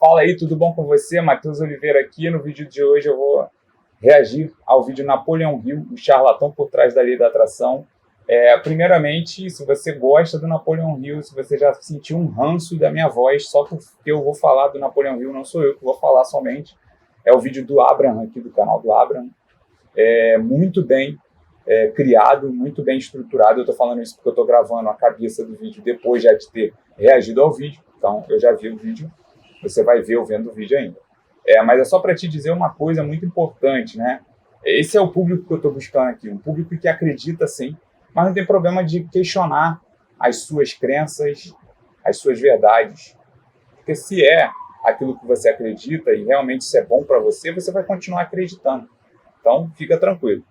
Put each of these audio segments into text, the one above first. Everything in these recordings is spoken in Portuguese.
Fala aí, tudo bom com você? Matheus Oliveira aqui. No vídeo de hoje eu vou reagir ao vídeo Napoleão Hill, o charlatão por trás da lei da atração. Primeiramente, se você gosta do Napoleão Hill, se você já sentiu um ranço da minha voz, só porque eu vou falar do Napoleão Hill, não sou eu que vou falar somente. É o vídeo do Abraham, aqui do canal do Abraham. Muito bem criado, muito bem estruturado. Eu estou falando isso porque eu estou gravando a cabeça do vídeo depois já de ter reagido ao vídeo. Então, eu já vi o vídeo. Você vai ver eu vendo o vídeo ainda. Mas é só para te dizer uma coisa muito importante, né? Esse é o público que eu estou buscando aqui, um público que acredita sim, mas não tem problema de questionar as suas crenças, as suas verdades. Porque se é aquilo que você acredita e realmente isso é bom para você, você vai continuar acreditando. Então, fica tranquilo.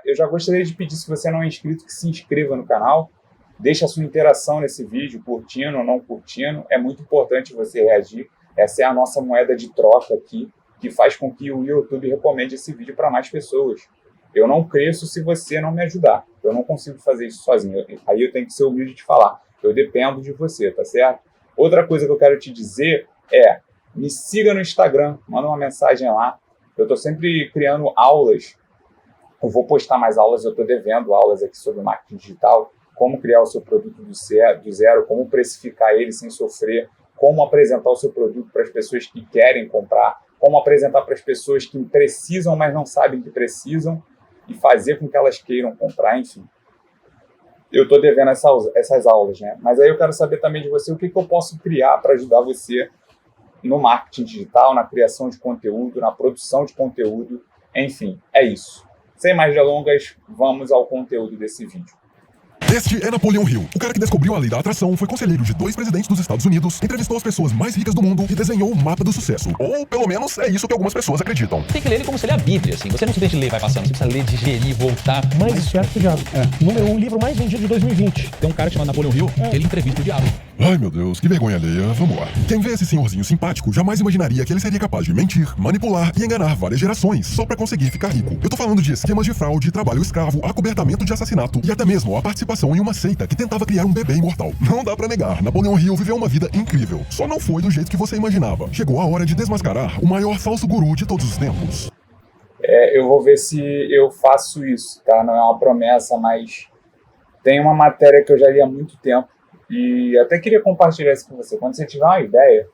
Eu já gostaria de pedir, se você não é inscrito, que se inscreva no canal. Deixe a sua interação nesse vídeo, curtindo ou não curtindo. É muito importante você reagir. Essa é a nossa moeda de troca aqui, que faz com que o YouTube recomende esse vídeo para mais pessoas. Eu não cresço se você não me ajudar. Eu não consigo fazer isso sozinho. Aí eu tenho que ser humilde de falar. Eu dependo de você, tá certo? Outra coisa que eu quero te dizer é, me siga no Instagram, manda uma mensagem lá. Eu estou sempre criando aulas. Eu vou postar mais aulas, eu estou devendo aulas aqui sobre marketing digital, como criar o seu produto do zero, como precificar ele sem sofrer, como apresentar o seu produto para as pessoas que querem comprar, como apresentar para as pessoas que precisam, mas não sabem que precisam, e fazer com que elas queiram comprar, enfim. Eu estou devendo essas aulas, né? Mas aí eu quero saber também de você o que eu posso criar para ajudar você no marketing digital, na criação de conteúdo, na produção de conteúdo, enfim, é isso. Sem mais delongas, vamos ao conteúdo desse vídeo. Este é Napoleão Hill. O cara que descobriu a lei da atração, foi conselheiro de 2 presidentes dos Estados Unidos, entrevistou as pessoas mais ricas do mundo e desenhou o mapa do sucesso. Ou, pelo menos, é isso que algumas pessoas acreditam. Tem que ler ele como se lê a Bíblia, assim. Você não simplesmente lê e vai passando, você precisa ler, digerir, voltar. Mais esperto já. Número 1, livro mais vendido de 2020. Tem um cara chamado Napoleão Hill, que ele entrevista o diabo. Ai, meu Deus, que vergonha alheia. Vamos lá. Quem vê esse senhorzinho simpático jamais imaginaria que ele seria capaz de mentir, manipular e enganar várias gerações só pra conseguir ficar rico. Eu tô falando de esquemas de fraude, trabalho escravo, acobertamento de assassinato e até mesmo a participação em uma seita que tentava criar um bebê imortal. Não dá pra negar, Napoleão Hill viveu uma vida incrível. Só não foi do jeito que você imaginava. Chegou a hora de desmascarar o maior falso guru de todos os tempos. Eu vou ver se eu faço isso, tá? Não é uma promessa, mas tem uma matéria que eu já li há muito tempo e até queria compartilhar isso com você. Quando você tiver uma ideia,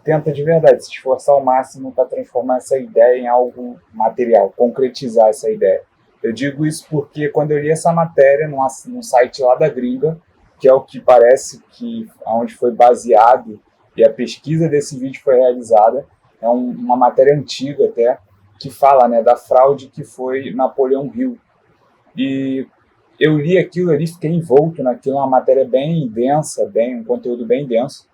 tenta de verdade se esforçar ao máximo para transformar essa ideia em algo material, concretizar essa ideia. Eu digo isso porque quando eu li essa matéria num site lá da gringa, que é o que parece que onde foi baseado e a pesquisa desse vídeo foi realizada, é uma matéria antiga até, que fala, né, da fraude que foi Napoleão Hill. E eu li aquilo ali, fiquei envolto naquilo, uma matéria bem densa, um conteúdo bem denso.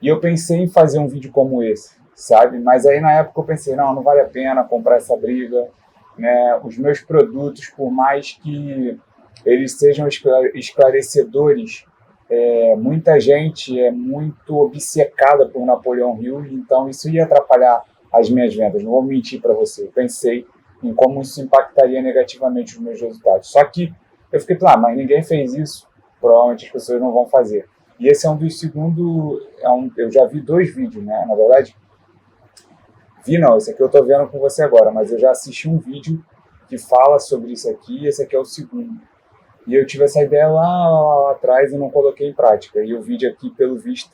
E eu pensei em fazer um vídeo como esse, sabe? Mas aí na época eu pensei, não vale a pena comprar essa briga, né? Os meus produtos, por mais que eles sejam esclarecedores, muita gente é muito obcecada por Napoleão Hill, então isso ia atrapalhar as minhas vendas, não vou mentir para você. Eu pensei em como isso impactaria negativamente os meus resultados. Só que eu fiquei, mas ninguém fez isso, provavelmente as pessoas não vão fazer. E esse é um dos segundos, eu já vi 2 vídeos, né? Na verdade, esse aqui eu estou vendo com você agora, mas eu já assisti um vídeo que fala sobre isso aqui, e esse aqui é o segundo. E eu tive essa ideia lá atrás e não coloquei em prática. E o vídeo aqui, pelo visto,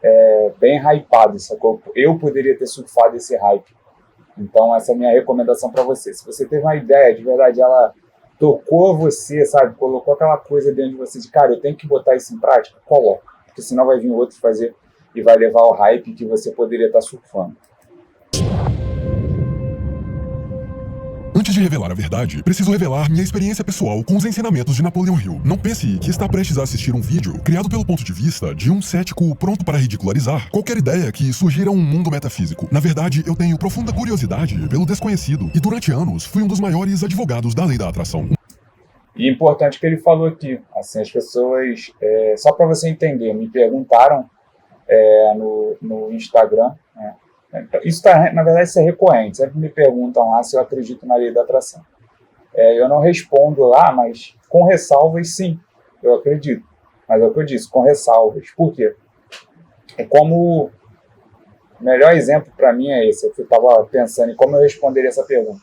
é bem hypado, sacou? Eu poderia ter surfado esse hype. Então essa é a minha recomendação para você. Se você teve uma ideia, de verdade, ela tocou você, sabe? Colocou aquela coisa dentro de você de, cara, eu tenho que botar isso em prática, coloca. Porque senão vai vir outro fazer e vai levar ao hype que você poderia estar surfando. Antes de revelar a verdade, preciso revelar minha experiência pessoal com os ensinamentos de Napoleão Hill. Não pense que está prestes a assistir um vídeo criado pelo ponto de vista de um cético pronto para ridicularizar qualquer ideia que sugira um mundo metafísico. Na verdade, eu tenho profunda curiosidade pelo desconhecido e durante anos fui um dos maiores advogados da lei da atração. E importante que ele falou aqui, assim, as pessoas, só para você entender, me perguntaram no Instagram, né? Isso na verdade, isso é recorrente, sempre me perguntam lá se eu acredito na lei da atração. Eu não respondo lá, mas com ressalvas, sim, eu acredito. Mas é o que eu disse, com ressalvas. Por quê? É como O melhor exemplo para mim é esse. Eu estava pensando em como eu responderia essa pergunta.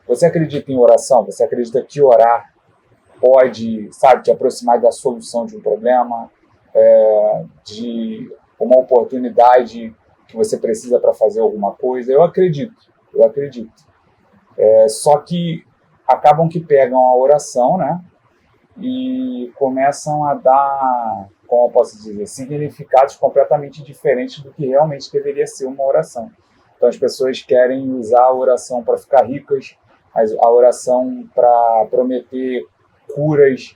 Você acredita em oração? Você acredita que orar pode, sabe, te aproximar da solução de um problema, de uma oportunidade que você precisa para fazer alguma coisa? Eu acredito. Só que acabam que pegam a oração, né, e começam a dar, como eu posso dizer, significados completamente diferentes do que realmente deveria ser uma oração. Então as pessoas querem usar a oração para ficar ricas, a oração para prometer curas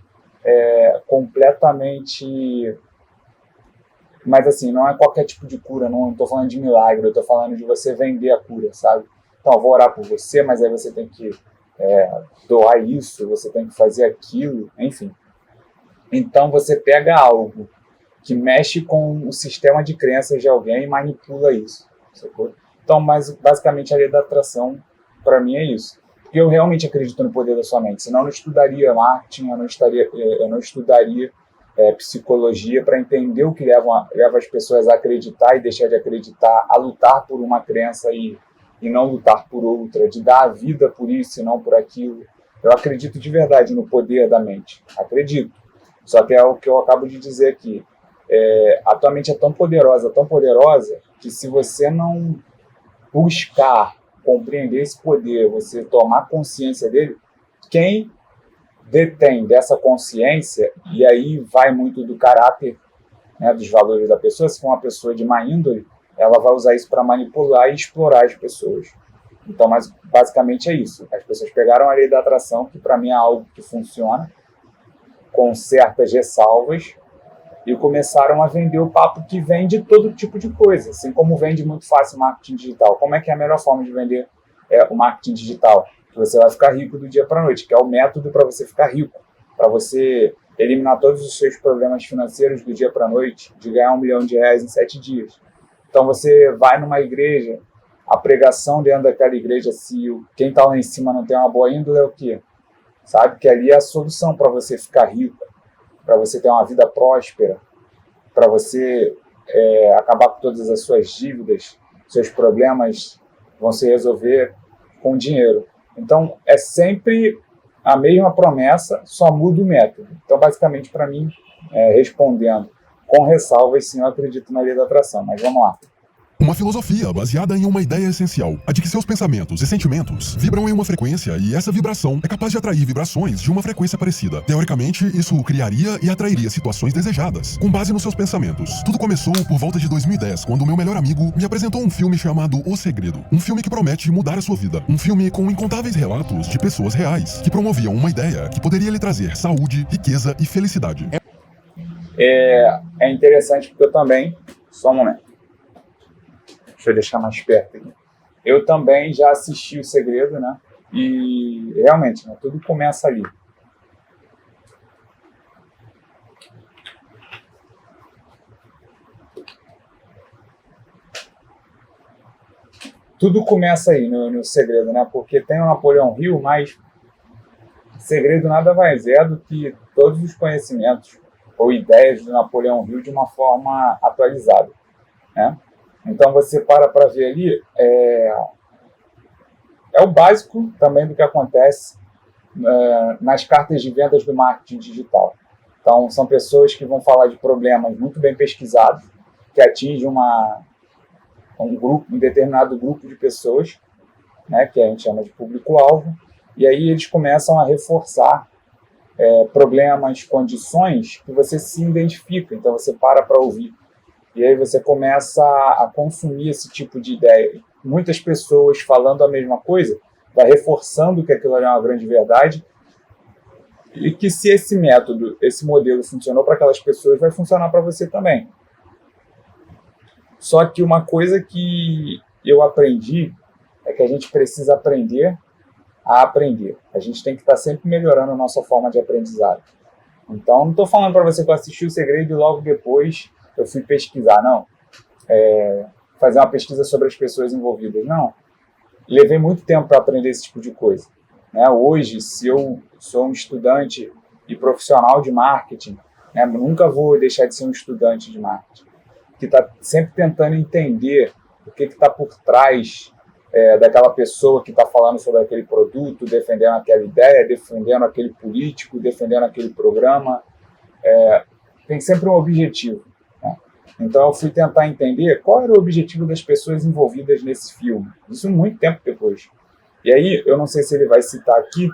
completamente... Mas assim, não é qualquer tipo de cura, não estou falando de milagre, eu estou falando de você vender a cura, sabe? Então, eu vou orar por você, mas aí você tem que doar isso, você tem que fazer aquilo, enfim. Então, você pega algo que mexe com o sistema de crenças de alguém e manipula isso, sacou? Então, mas basicamente a lei da atração, para mim, é isso. Porque eu realmente acredito no poder da sua mente, senão eu não estudaria marketing, eu não estudaria psicologia para entender o que leva as pessoas a acreditar e deixar de acreditar, a lutar por uma crença e não lutar por outra, de dar a vida por isso e não por aquilo. Eu acredito de verdade no poder da mente, acredito. Só que é o que eu acabo de dizer aqui. A tua mente é tão poderosa, que se você não buscar compreender esse poder, você tomar consciência dele, quem detém dessa consciência, e aí vai muito do caráter, né, dos valores da pessoa. Se for uma pessoa de má índole, ela vai usar isso para manipular e explorar as pessoas. Então, mas basicamente é isso. As pessoas pegaram a lei da atração, que para mim é algo que funciona, com certas ressalvas, e começaram a vender o papo que vende todo tipo de coisa, assim como vende muito fácil o marketing digital. Como é que é a melhor forma de vender o marketing digital? Que você vai ficar rico do dia para a noite, que é o método para você ficar rico, para você eliminar todos os seus problemas financeiros do dia para a noite, de ganhar R$1 milhão em 7 dias. Então você vai numa igreja, a pregação dentro daquela igreja, se quem está lá em cima não tem uma boa índole, é o quê? Sabe que ali é a solução para você ficar rico, para você ter uma vida próspera, para você acabar com todas as suas dívidas, seus problemas vão se resolver com dinheiro. Então, é sempre a mesma promessa, só muda o método. Então, basicamente, para mim, respondendo com ressalvas, sim, eu acredito na lei da atração. Mas vamos lá. Uma filosofia baseada em uma ideia essencial, a de que seus pensamentos e sentimentos vibram em uma frequência e essa vibração é capaz de atrair vibrações de uma frequência parecida. Teoricamente, isso criaria e atrairia situações desejadas, com base nos seus pensamentos. Tudo começou por volta de 2010, quando meu melhor amigo me apresentou um filme chamado O Segredo. Um filme que promete mudar a sua vida. Um filme com incontáveis relatos de pessoas reais, que promoviam uma ideia que poderia lhe trazer saúde, riqueza e felicidade. É interessante porque eu também... Só um momento. Deixa eu deixar mais perto aqui. Eu também já assisti O Segredo, né? E realmente, né, tudo começa ali. Tudo começa aí no Segredo, né? Porque tem o Napoleão Hill, mas Segredo nada mais é do que todos os conhecimentos ou ideias do Napoleão Hill de uma forma atualizada, né? Então você para ver ali, é o básico também do que acontece nas cartas de vendas do marketing digital. Então são pessoas que vão falar de problemas muito bem pesquisados, que atingem um determinado grupo de pessoas, né, que a gente chama de público-alvo, e aí eles começam a reforçar problemas, condições que você se identifica, então você para ouvir. E aí você começa a consumir esse tipo de ideia. Muitas pessoas falando a mesma coisa, vai reforçando que aquilo é uma grande verdade, e que se esse método, esse modelo funcionou para aquelas pessoas, vai funcionar para você também. Só que uma coisa que eu aprendi é que a gente precisa aprender a aprender. A gente tem que estar sempre melhorando a nossa forma de aprendizado. Então, não estou falando para você que eu assisti O Segredo e logo depois eu fui pesquisar, não. Fazer uma pesquisa sobre as pessoas envolvidas, não. Levei muito tempo para aprender esse tipo de coisa, né? Hoje, se eu sou um estudante e profissional de marketing, né, nunca vou deixar de ser um estudante de marketing, que está sempre tentando entender o que está por trás daquela pessoa que está falando sobre aquele produto, defendendo aquela ideia, defendendo aquele político, defendendo aquele programa. Tem sempre um objetivo, né? Então eu fui tentar entender qual era o objetivo das pessoas envolvidas nesse filme. Isso muito tempo depois. E aí, eu não sei se ele vai citar aqui,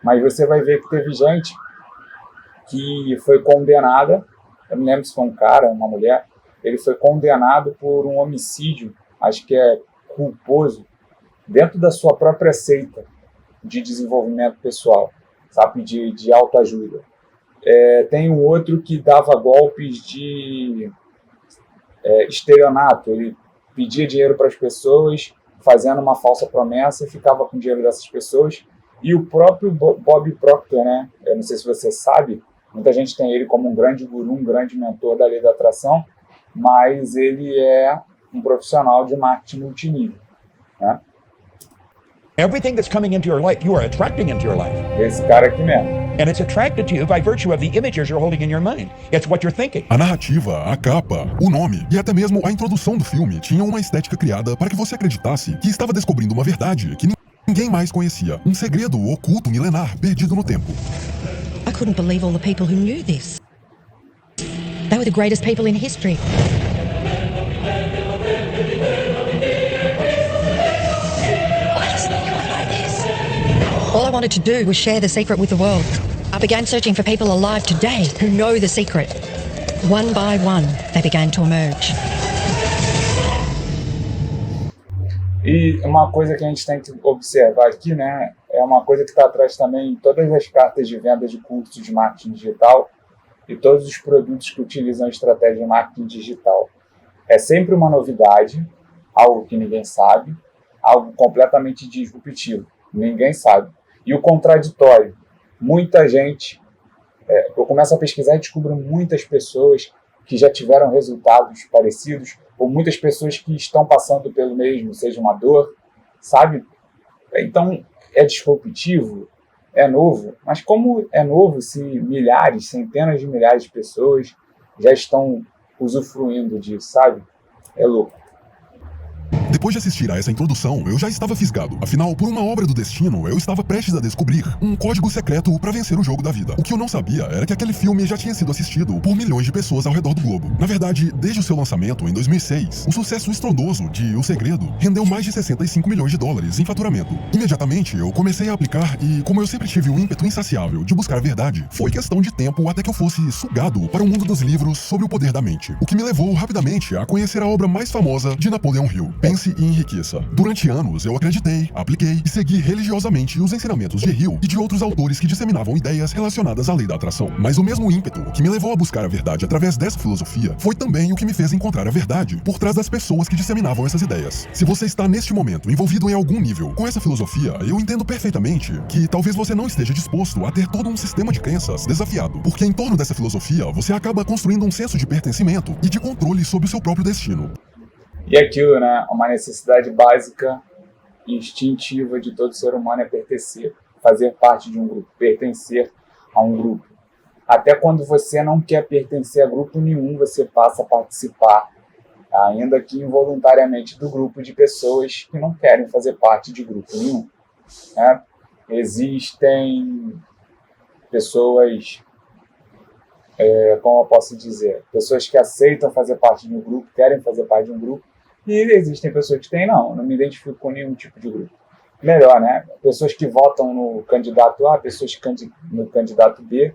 mas você vai ver que teve gente que foi condenada, eu não lembro se foi um cara, uma mulher, ele foi condenado por um homicídio, acho que é culposo, dentro da sua própria seita de desenvolvimento pessoal, sabe, de autoajuda. Tem um outro que dava golpes de estelionato, ele pedia dinheiro para as pessoas, fazendo uma falsa promessa e ficava com o dinheiro dessas pessoas. E o próprio Bob Proctor, né? Eu não sei se você sabe, muita gente tem ele como um grande guru, um grande mentor da lei da atração, mas ele é um profissional de marketing multinível, né? Everything that's coming into your life, you are attracting into your life. Esse cara aqui mesmo. And it's attracted to you by virtue of the images you're holding in your mind. It's what you're thinking. A narrativa, a capa, o nome e até mesmo a introdução do filme tinham uma estética criada para que você acreditasse que estava descobrindo uma verdade que ninguém mais conhecia. Um segredo oculto milenar perdido no tempo. I couldn't believe all the people who knew this. They were the greatest people in history. Why doesn't anyone know this? All I wanted to do was share the secret with the world. I began searching for people alive today who know the secret. One by one, they began to emerge. E uma coisa que a gente tem que observar aqui, né, é uma coisa que está atrás também em todas as cartas de venda de cursos de marketing digital e todos os produtos que utilizam a estratégia de marketing digital. É sempre uma novidade, algo que ninguém sabe, algo completamente disruptivo, ninguém sabe. E o contraditório, muita gente, eu começo a pesquisar e descubro muitas pessoas que já tiveram resultados parecidos, ou muitas pessoas que estão passando pelo mesmo, seja uma dor, sabe? Então, é disruptivo, é novo, mas como é novo se milhares, centenas de milhares de pessoas já estão usufruindo disso, sabe? É louco. Depois de assistir a essa introdução, eu já estava fisgado. Afinal, por uma obra do destino, eu estava prestes a descobrir um código secreto para vencer o jogo da vida. O que eu não sabia era que aquele filme já tinha sido assistido por milhões de pessoas ao redor do globo. Na verdade, desde o seu lançamento em 2006, o sucesso estrondoso de O Segredo rendeu mais de 65 milhões de dólares em faturamento. Imediatamente, eu comecei a aplicar e, como eu sempre tive um ímpeto insaciável de buscar a verdade, foi questão de tempo até que eu fosse sugado para o mundo dos livros sobre o poder da mente. O que me levou rapidamente a conhecer a obra mais famosa de Napoleon Hill, Pense e Enriqueça. Durante anos, eu acreditei, apliquei e segui religiosamente os ensinamentos de Hill e de outros autores que disseminavam ideias relacionadas à lei da atração. Mas o mesmo ímpeto que me levou a buscar a verdade através dessa filosofia foi também o que me fez encontrar a verdade por trás das pessoas que disseminavam essas ideias. Se você está neste momento envolvido em algum nível com essa filosofia, eu entendo perfeitamente que talvez você não esteja disposto a ter todo um sistema de crenças desafiado, porque em torno dessa filosofia você acaba construindo um senso de pertencimento e de controle sobre o seu próprio destino. E aquilo, né, uma necessidade básica e instintiva de todo ser humano é pertencer, fazer parte de um grupo, pertencer a um grupo. Até quando você não quer pertencer a grupo nenhum, você passa a participar, ainda que involuntariamente, do grupo de pessoas que não querem fazer parte de grupo nenhum, né? Existem pessoas, como eu posso dizer, pessoas que aceitam fazer parte de um grupo, querem fazer parte de um grupo, e existem pessoas que têm, não me identifico com nenhum tipo de grupo. Melhor, né? Pessoas que votam no candidato A, pessoas no candidato B,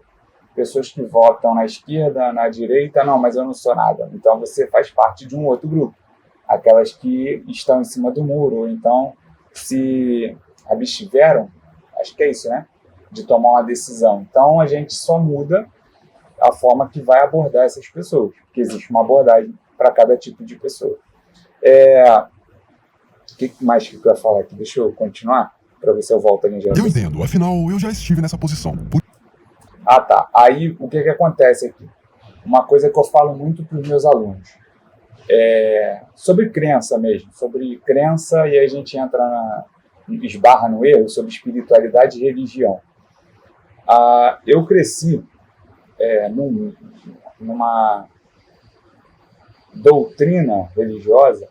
pessoas que votam na esquerda, na direita, não, mas eu não sou nada. Então você faz parte de um outro grupo. Aquelas que estão em cima do muro, ou então se abstiveram, acho que é isso, né? De tomar uma decisão. Então a gente só muda a forma que vai abordar essas pessoas, porque existe uma abordagem para cada tipo de pessoa. O que mais que eu ia falar aqui? Deixa eu continuar, para ver se eu volto ali em Eu entendo, afinal, eu já estive nessa posição. Ah, tá. Aí, o que acontece aqui? Uma coisa que eu falo muito para os meus alunos. Sobre crença mesmo, sobre crença, e aí a gente esbarra no erro, sobre espiritualidade e religião. Eu cresci numa doutrina religiosa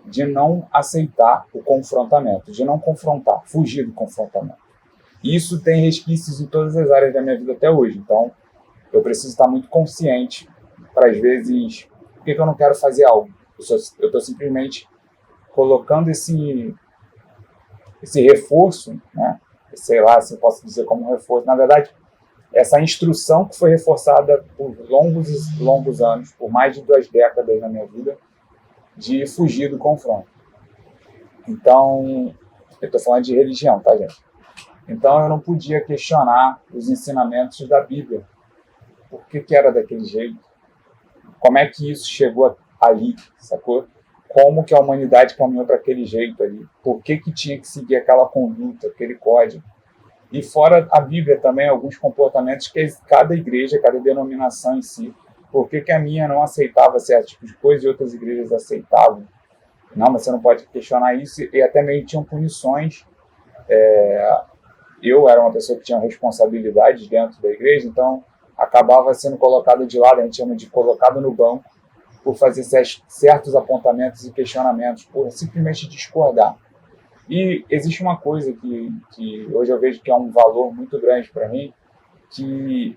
de não aceitar o confrontamento, de não confrontar, fugir do confrontamento. Isso tem resquícios em todas as áreas da minha vida até hoje. Então, eu preciso estar muito consciente para, às vezes, por que eu não quero fazer algo. Eu estou simplesmente colocando esse reforço, né? Sei lá se eu posso dizer como reforço. Na verdade, essa instrução que foi reforçada por longos anos, por mais de 2 décadas na minha vida, de fugir do confronto. Então, eu estou falando de religião, tá, gente? Então, eu não podia questionar os ensinamentos da Bíblia. Por que era daquele jeito? Como é que isso chegou ali, sacou? Como que a humanidade caminhou para aquele jeito ali? Por que tinha que seguir aquela conduta, aquele código? E fora a Bíblia também, alguns comportamentos que cada igreja, cada denominação em si, por que a minha não aceitava certo tipo de coisa e outras igrejas aceitavam? Não, mas você não pode questionar isso. E até mesmo tinham punições. Eu era uma pessoa que tinha responsabilidades dentro da igreja, então acabava sendo colocado de lado, a gente chama de colocado no banco, por fazer certos apontamentos e questionamentos, por simplesmente discordar. E existe uma coisa que hoje eu vejo que é um valor muito grande para mim, que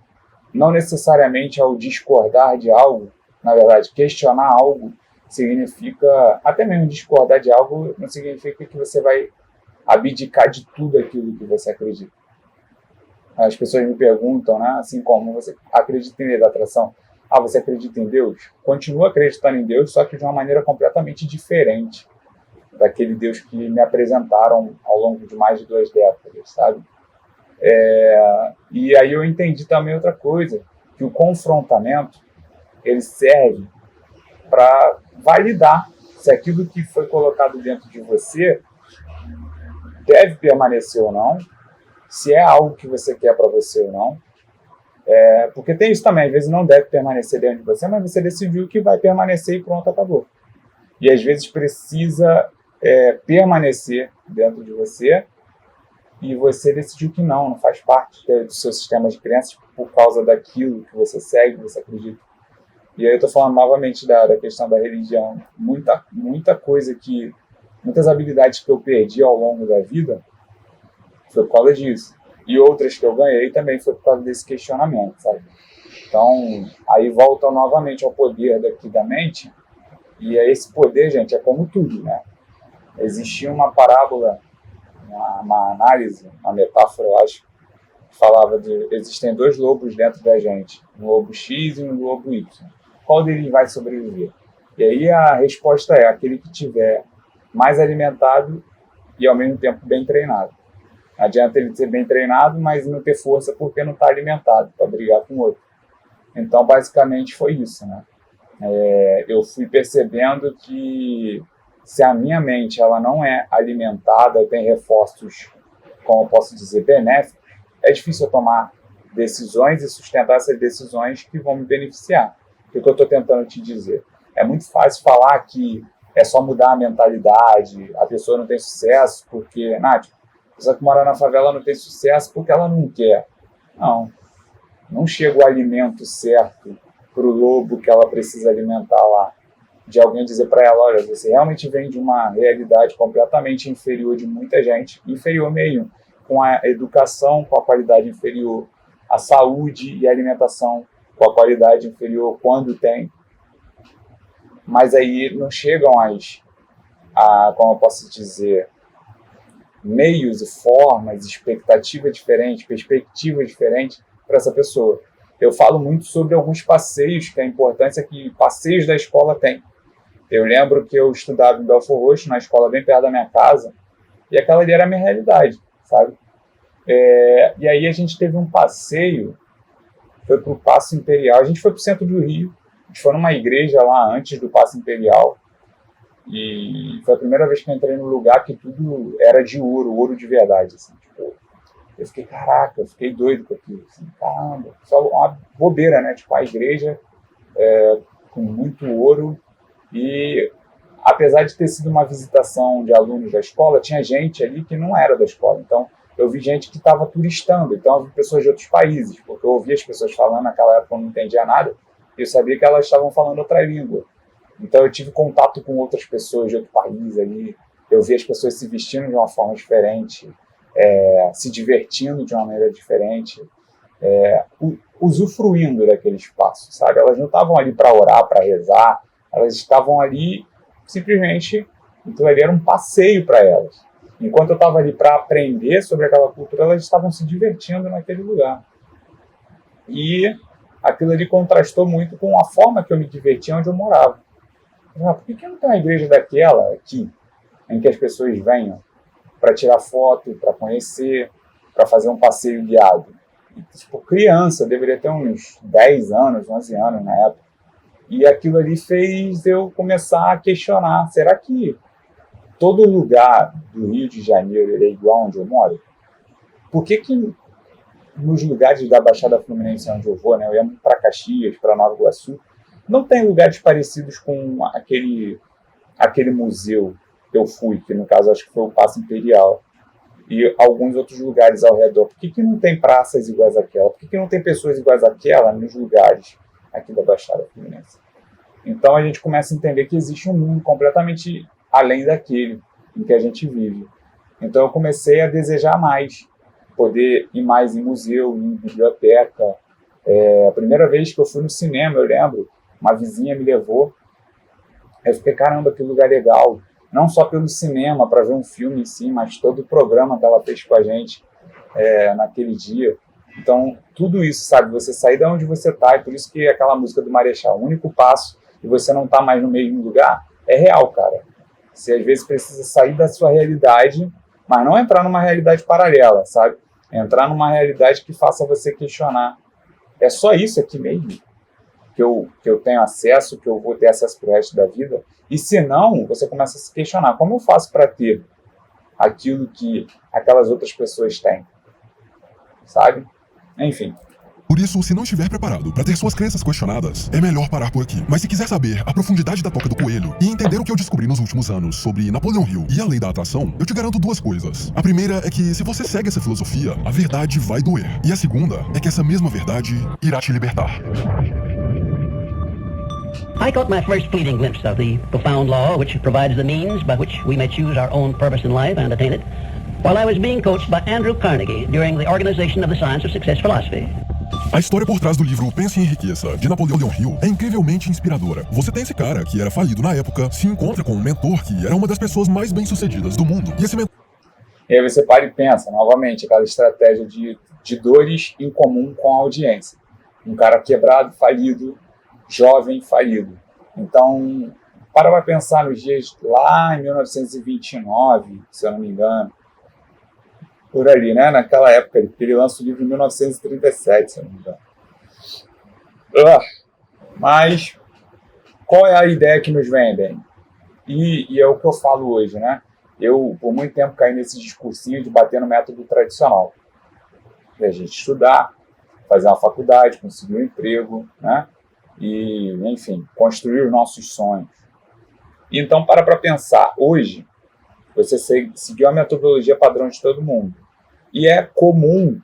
não necessariamente ao discordar de algo, na verdade, questionar algo significa, até mesmo discordar de algo não significa que você vai abdicar de tudo aquilo que você acredita. As pessoas me perguntam, né, assim como você acredita em lei da atração? Ah, você acredita em Deus? Continua acreditando em Deus, só que de uma maneira completamente diferente daquele Deus que me apresentaram ao longo de mais de 2 décadas, sabe? E aí eu entendi também outra coisa, que o confrontamento, ele serve para validar se aquilo que foi colocado dentro de você deve permanecer ou não, se é algo que você quer para você ou não. Porque tem isso também, às vezes não deve permanecer dentro de você, mas você decidiu que vai permanecer e pronto, acabou. E às vezes precisa permanecer dentro de você e você decidiu que não faz parte do seu sistema de crenças por causa daquilo que você segue, que você acredita. E aí eu estou falando novamente da questão da religião. Muita coisa muitas habilidades que eu perdi ao longo da vida foi por causa disso. E outras que eu ganhei também foi por causa desse questionamento, sabe? Então, aí volta novamente ao poder daqui da mente. E esse poder, gente, é como tudo, né? Existia uma parábola, uma análise, uma metáfora, eu acho, que falava existem 2 lobos dentro da gente, um lobo X e um lobo Y. Qual deles vai sobreviver? E aí a resposta é aquele que tiver mais alimentado e ao mesmo tempo bem treinado. Não adianta ele ser bem treinado, mas não ter força porque não está alimentado para brigar com o outro. Então, basicamente, foi isso, né? Eu fui percebendo que se a minha mente ela não é alimentada, tem reforços, como eu posso dizer, benéficos, é difícil eu tomar decisões e sustentar essas decisões que vão me beneficiar. O que eu estou tentando te dizer? É muito fácil falar que é só mudar a mentalidade, a pessoa não tem sucesso porque... Nath, a pessoa que mora na favela não tem sucesso porque ela não quer. Não chega o alimento certo para o lobo que ela precisa alimentar lá. De alguém dizer para ela, olha, você realmente vem de uma realidade completamente inferior de muita gente, inferior mesmo, com a educação com a qualidade inferior, a saúde e a alimentação com a qualidade inferior quando tem. Mas aí não chegam como eu posso dizer, meios e formas, expectativas diferentes, perspectivas diferentes para essa pessoa. Eu falo muito sobre alguns passeios, que a importância que passeios da escola têm. Eu lembro que eu estudava em Belford Roxo, na escola bem perto da minha casa, e aquela ali era a minha realidade, sabe? E aí a gente teve um passeio, foi para o Paço Imperial, a gente foi para o centro do Rio, a gente foi numa igreja lá antes do Paço Imperial, e foi a primeira vez que eu entrei num lugar que tudo era de ouro de verdade, assim, tipo, eu fiquei, caraca, eu fiquei doido com aquilo, assim, caramba, só uma bobeira, né, tipo, a igreja com muito ouro, e apesar de ter sido uma visitação de alunos da escola, tinha gente ali que não era da escola, então eu vi gente que estava turistando, então eu vi pessoas de outros países, porque eu ouvia as pessoas falando, naquela época eu não entendia nada, e eu sabia que elas estavam falando outra língua. Então eu tive contato com outras pessoas de outro país ali, eu vi as pessoas se vestindo de uma forma diferente, se divertindo de uma maneira diferente, usufruindo daquele espaço, sabe? Elas não estavam ali para orar, para rezar, elas estavam ali simplesmente, então ali era um passeio para elas. Enquanto eu estava ali para aprender sobre aquela cultura, elas estavam se divertindo naquele lugar. E aquilo ali contrastou muito com a forma que eu me divertia onde eu morava. Por que não tem uma igreja daquela aqui, em que as pessoas venham para tirar foto, para conhecer, para fazer um passeio guiado? E, tipo, criança, eu deveria ter uns 10 anos, 11 anos na época. E aquilo ali fez eu começar a questionar, será que todo lugar do Rio de Janeiro é igual onde eu moro? Por que nos lugares da Baixada Fluminense onde eu vou, né, eu ia para Caxias, para Nova Iguaçu, não tem lugares parecidos com aquele museu que eu fui, que no caso acho que foi o Paço Imperial, e alguns outros lugares ao redor? Por que não tem praças iguais àquela? Por que não tem pessoas iguais àquela nos lugares aqui da Baixada Fluminense? Então a gente começa a entender que existe um mundo completamente além daquele em que a gente vive. Então eu comecei a desejar mais, poder ir mais em museu, em biblioteca. A primeira vez que eu fui no cinema, eu lembro, uma vizinha me levou, eu fiquei, caramba, que lugar legal, não só pelo cinema, para ver um filme em si, mas todo o programa que ela fez com a gente naquele dia. Então, tudo isso, sabe, você sair de onde você está, e por isso que aquela música do Marechal, o único passo, e você não está mais no mesmo lugar, é real, cara. Você às vezes precisa sair da sua realidade, mas não entrar numa realidade paralela, sabe? Entrar numa realidade que faça você questionar. É só isso aqui mesmo que eu tenho acesso, que eu vou ter acesso pro resto da vida? E se não, você começa a se questionar, como eu faço para ter aquilo que aquelas outras pessoas têm? Sabe? Enfim. Por isso, se não estiver preparado para ter suas crenças questionadas, é melhor parar por aqui. Mas se quiser saber a profundidade da Toca do Coelho e entender o que eu descobri nos últimos anos sobre Napoleão Hill e a lei da atração, eu te garanto duas coisas. A primeira é que se você segue essa filosofia, a verdade vai doer. E a segunda é que essa mesma verdade irá te libertar. I caught my first fleeting glimpse of the profound law which provides the means by which we may choose our own purpose in life and attain it, while I was being coached by Andrew Carnegie during the organization of the Science of Success Philosophy. A história por trás do livro Pense em Riqueza, de Napoleão Hill, é incrivelmente inspiradora. Você tem esse cara, que era falido na época, se encontra com um mentor que era uma das pessoas mais bem-sucedidas do mundo. E esse mentor... E aí você para e pensa, novamente, aquela estratégia de dores em comum com a audiência. Um cara quebrado, falido, jovem, falido. Então, para pensar nos dias lá em 1929, se eu não me engano, por ali, né? Naquela época, ele lança o livro em 1937, se eu não me engano. Mas, qual é a ideia que nos vendem? E é o que eu falo hoje, né? Eu, por muito tempo, caí nesse discursinho de bater no método tradicional. A gente estudar, fazer uma faculdade, conseguir um emprego, né? E, enfim, construir os nossos sonhos. Então, para pensar, hoje, você seguiu a metodologia padrão de todo mundo. E é comum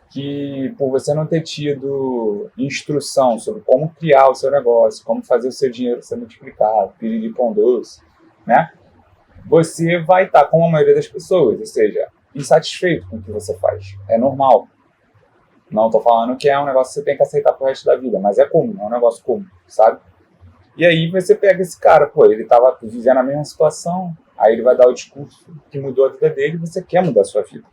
que, por você não ter tido instrução sobre como criar o seu negócio, como fazer o seu dinheiro ser multiplicado, piriri pão doce, né? Você vai estar, como a maioria das pessoas, ou seja, insatisfeito com o que você faz. É normal. Não estou falando que é um negócio que você tem que aceitar pro resto da vida, mas é comum, é um negócio comum, sabe? E aí você pega esse cara, ele estava vivendo a mesma situação, aí ele vai dar o discurso que mudou a vida dele e você quer mudar a sua vida.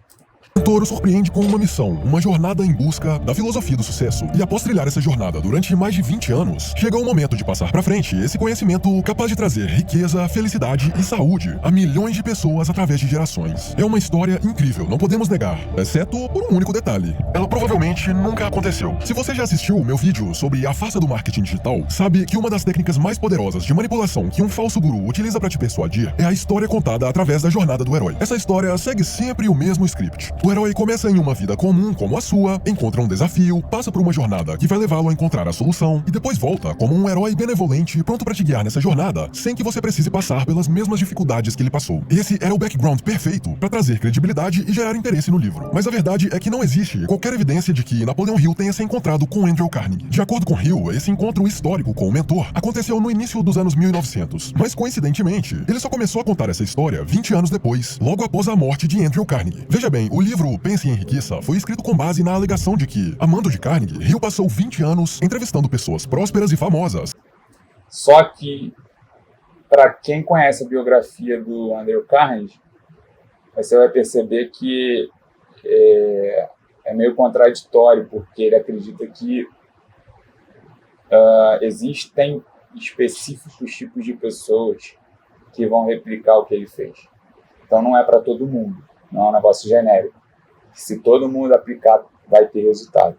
O mentor o surpreende com uma missão, uma jornada em busca da filosofia do sucesso. E após trilhar essa jornada durante mais de 20 anos, chega o momento de passar pra frente esse conhecimento capaz de trazer riqueza, felicidade e saúde a milhões de pessoas através de gerações. É uma história incrível, não podemos negar, exceto por um único detalhe. Ela provavelmente nunca aconteceu. Se você já assistiu o meu vídeo sobre a farsa do marketing digital, sabe que uma das técnicas mais poderosas de manipulação que um falso guru utiliza para te persuadir é a história contada através da jornada do herói. Essa história segue sempre o mesmo script. O herói começa em uma vida comum como a sua, encontra um desafio, passa por uma jornada que vai levá-lo a encontrar a solução e depois volta como um herói benevolente pronto para te guiar nessa jornada, sem que você precise passar pelas mesmas dificuldades que ele passou. Esse era o background perfeito para trazer credibilidade e gerar interesse no livro. Mas a verdade é que não existe qualquer evidência de que Napoleon Hill tenha se encontrado com Andrew Carnegie. De acordo com Hill, esse encontro histórico com o mentor aconteceu no início dos anos 1900, mas coincidentemente, ele só começou a contar essa história 20 anos depois, logo após a morte de Andrew Carnegie. Veja bem, o livro Pense e Enriqueça foi escrito com base na alegação de que, amando de Carnegie, Hill passou 20 anos entrevistando pessoas prósperas e famosas. Só que, para quem conhece a biografia do Andrew Carnegie, você vai perceber que é meio contraditório, porque ele acredita que existem específicos tipos de pessoas que vão replicar o que ele fez. Então não é para todo mundo, não é um negócio genérico. Se todo mundo aplicar, vai ter resultado.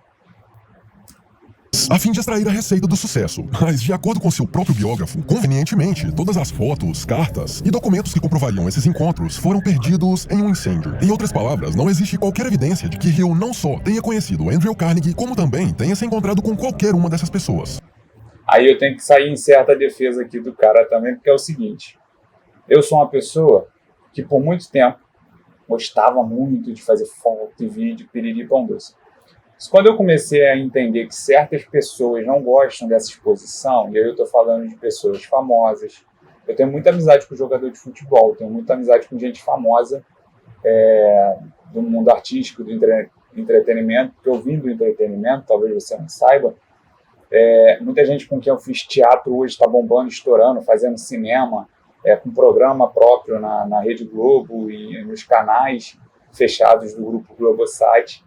A fim de extrair a receita do sucesso. Mas, de acordo com seu próprio biógrafo, convenientemente, todas as fotos, cartas e documentos que comprovariam esses encontros foram perdidos em um incêndio. Em outras palavras, não existe qualquer evidência de que Hill não só tenha conhecido Andrew Carnegie, como também tenha se encontrado com qualquer uma dessas pessoas. Aí eu tenho que sair em certa defesa aqui do cara também, porque é o seguinte: eu sou uma pessoa que por muito tempo gostava muito de fazer foto e vídeo, piriri pão doce. Mas quando eu comecei a entender que certas pessoas não gostam dessa exposição, e aí eu estou falando de pessoas famosas, eu tenho muita amizade com jogador de futebol, tenho muita amizade com gente famosa do mundo artístico, do entretenimento, porque eu vim do entretenimento, talvez você não saiba. Muita gente com quem eu fiz teatro hoje está bombando, estourando, fazendo cinema, com programa próprio na Rede Globo e nos canais fechados do Grupo Globosat.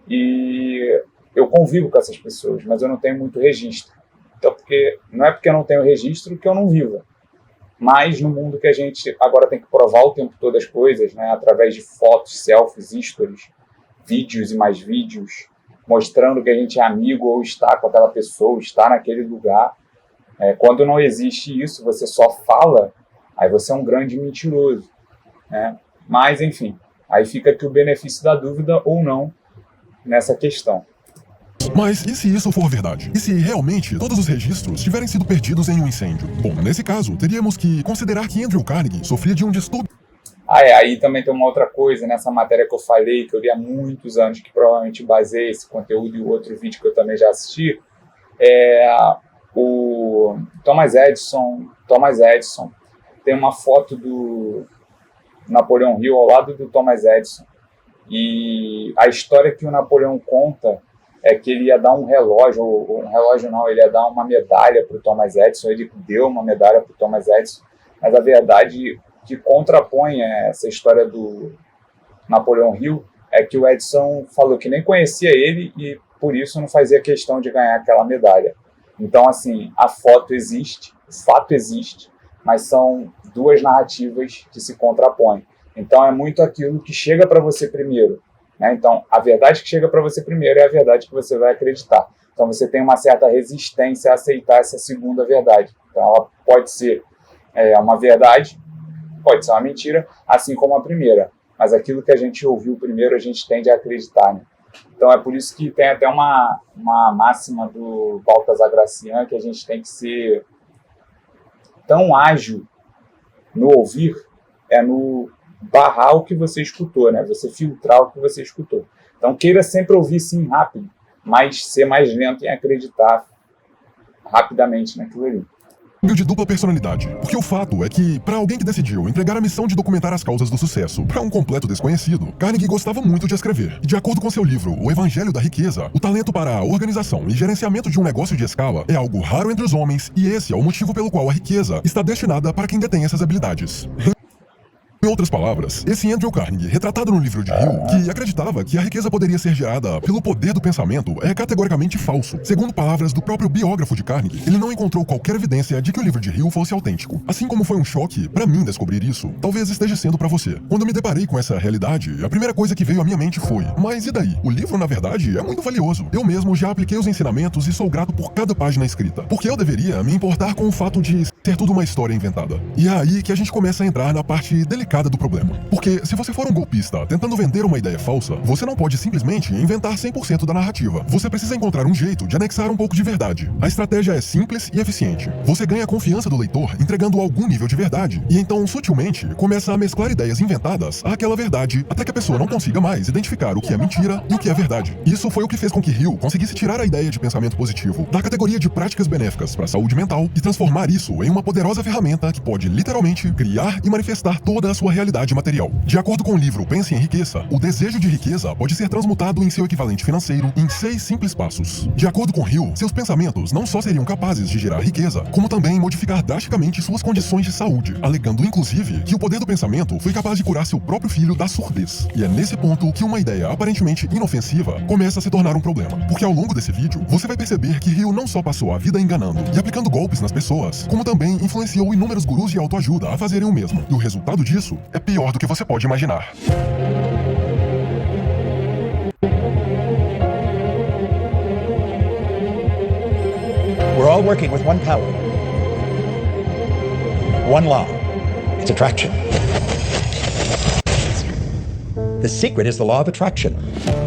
E eu convivo com essas pessoas, mas eu não tenho muito registro. Então, não é porque eu não tenho registro que eu não viva. Mas no mundo que a gente agora tem que provar o tempo todo as coisas, né, através de fotos, selfies, stories, vídeos e mais vídeos, mostrando que a gente é amigo ou está com aquela pessoa, está naquele lugar. Quando não existe isso, você só fala, aí você é um grande mentiroso, né? Mas, enfim, aí fica aqui o benefício da dúvida ou não nessa questão. Mas e se isso for verdade? E se realmente todos os registros tiverem sido perdidos em um incêndio? Bom, nesse caso, teríamos que considerar que Andrew Carnegie sofria de um distúrbio. Aí também tem uma outra coisa, nessa matéria que eu falei, que eu li há muitos anos, que provavelmente baseia esse conteúdo e o outro vídeo que eu também já assisti, o Thomas Edison tem uma foto do Napoleon Hill ao lado do Thomas Edison. E a história que o Napoleão conta é que ele ia dar um relógio, ele ia dar uma medalha para o Thomas Edison, ele deu uma medalha para o Thomas Edison, mas a verdade que contrapõe essa história do Napoleão Hill é que o Edison falou que nem conhecia ele e por isso não fazia questão de ganhar aquela medalha. Então, assim, a foto existe, o fato existe, mas são duas narrativas que se contrapõem. Então, é muito aquilo que chega para você primeiro, né? Então, a verdade que chega para você primeiro é a verdade que você vai acreditar. Então, você tem uma certa resistência a aceitar essa segunda verdade. Então, ela pode ser uma verdade, pode ser uma mentira, assim como a primeira. Mas aquilo que a gente ouviu primeiro, a gente tende a acreditar, né? Então, é por isso que tem até uma máxima do Baltasar Gracian, que a gente tem que ser tão ágil no ouvir, no barrar o que você escutou, né? Você filtrar o que você escutou. Então, queira sempre ouvir sim rápido, mas ser mais lento em acreditar rapidamente naquilo ali. De dupla personalidade. Porque o fato é que, para alguém que decidiu entregar a missão de documentar as causas do sucesso para um completo desconhecido, Carnegie gostava muito de escrever. E de acordo com seu livro O Evangelho da Riqueza, o talento para a organização e gerenciamento de um negócio de escala é algo raro entre os homens, e esse é o motivo pelo qual a riqueza está destinada para quem detém essas habilidades. Em outras palavras, esse Andrew Carnegie, retratado no livro de Hill, que acreditava que a riqueza poderia ser gerada pelo poder do pensamento, é categoricamente falso. Segundo palavras do próprio biógrafo de Carnegie, ele não encontrou qualquer evidência de que o livro de Hill fosse autêntico. Assim como foi um choque para mim descobrir isso, talvez esteja sendo para você. Quando me deparei com essa realidade, a primeira coisa que veio à minha mente foi: mas e daí? O livro, na verdade, é muito valioso. Eu mesmo já apliquei os ensinamentos e sou grato por cada página escrita. Porque eu deveria me importar com o fato de ser tudo uma história inventada. E é aí que a gente começa a entrar na parte delicada sacada do problema. Porque se você for um golpista tentando vender uma ideia falsa, você não pode simplesmente inventar 100% da narrativa. Você precisa encontrar um jeito de anexar um pouco de verdade. A estratégia é simples e eficiente. Você ganha a confiança do leitor entregando algum nível de verdade, e então, sutilmente, começa a mesclar ideias inventadas àquela verdade, até que a pessoa não consiga mais identificar o que é mentira e o que é verdade. Isso foi o que fez com que Hill conseguisse tirar a ideia de pensamento positivo da categoria de práticas benéficas para a saúde mental e transformar isso em uma poderosa ferramenta que pode literalmente criar e manifestar toda a sua realidade material. De acordo com o livro Pense em Riqueza, o desejo de riqueza pode ser transmutado em seu equivalente financeiro em 6 simples passos. De acordo com Hill, seus pensamentos não só seriam capazes de gerar riqueza, como também modificar drasticamente suas condições de saúde, alegando inclusive que o poder do pensamento foi capaz de curar seu próprio filho da surdez. E é nesse ponto que uma ideia aparentemente inofensiva começa a se tornar um problema, porque ao longo desse vídeo você vai perceber que Hill não só passou a vida enganando e aplicando golpes nas pessoas, como também influenciou inúmeros gurus de autoajuda a fazerem o mesmo. E o resultado disso é pior do que você pode imaginar. We're all working with one power, one law. It's attraction. The secret is the law of attraction.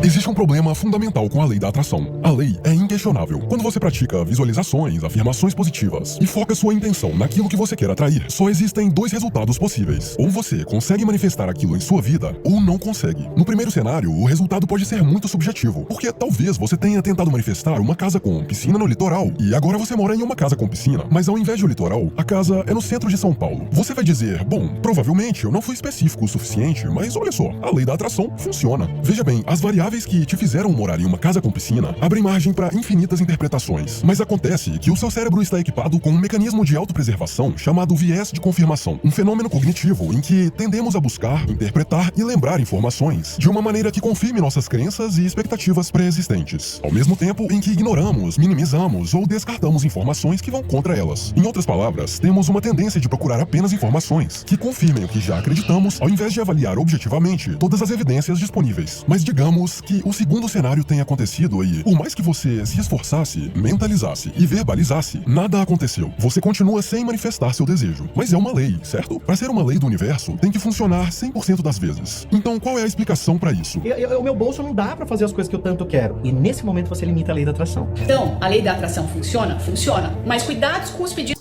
Existe um problema fundamental com a lei da atração. A lei é inquestionável. Quando você pratica visualizações, afirmações positivas e foca sua intenção naquilo que você quer atrair, só existem 2 resultados possíveis. Ou você consegue manifestar aquilo em sua vida, ou não consegue. No primeiro cenário, o resultado pode ser muito subjetivo, porque talvez você tenha tentado manifestar uma casa com piscina no litoral, e agora você mora em uma casa com piscina, mas ao invés do litoral, a casa é no centro de São Paulo. Você vai dizer, bom, provavelmente eu não fui específico o suficiente, mas olha só, a lei da atração funciona. Veja bem, as variáveis que te fizeram morar em uma casa com piscina abrem margem para infinitas interpretações. Mas acontece que o seu cérebro está equipado com um mecanismo de autopreservação chamado viés de confirmação, um fenômeno cognitivo em que tendemos a buscar, interpretar e lembrar informações de uma maneira que confirme nossas crenças e expectativas pré-existentes, ao mesmo tempo em que ignoramos, minimizamos ou descartamos informações que vão contra elas. Em outras palavras, temos uma tendência de procurar apenas informações que confirmem o que já acreditamos, ao invés de avaliar objetivamente todas as evidências disponíveis. Mas digamos que o segundo cenário tenha acontecido e, por mais que você se esforçasse, mentalizasse e verbalizasse, nada aconteceu. Você continua sem manifestar seu desejo. Mas é uma lei, certo? Para ser uma lei do universo, tem que funcionar 100% das vezes. Então, qual é a explicação para isso? O meu bolso não dá pra fazer as coisas que eu tanto quero. E nesse momento você limita a lei da atração. Então, a lei da atração funciona? Funciona. Mas cuidados com os pedidos.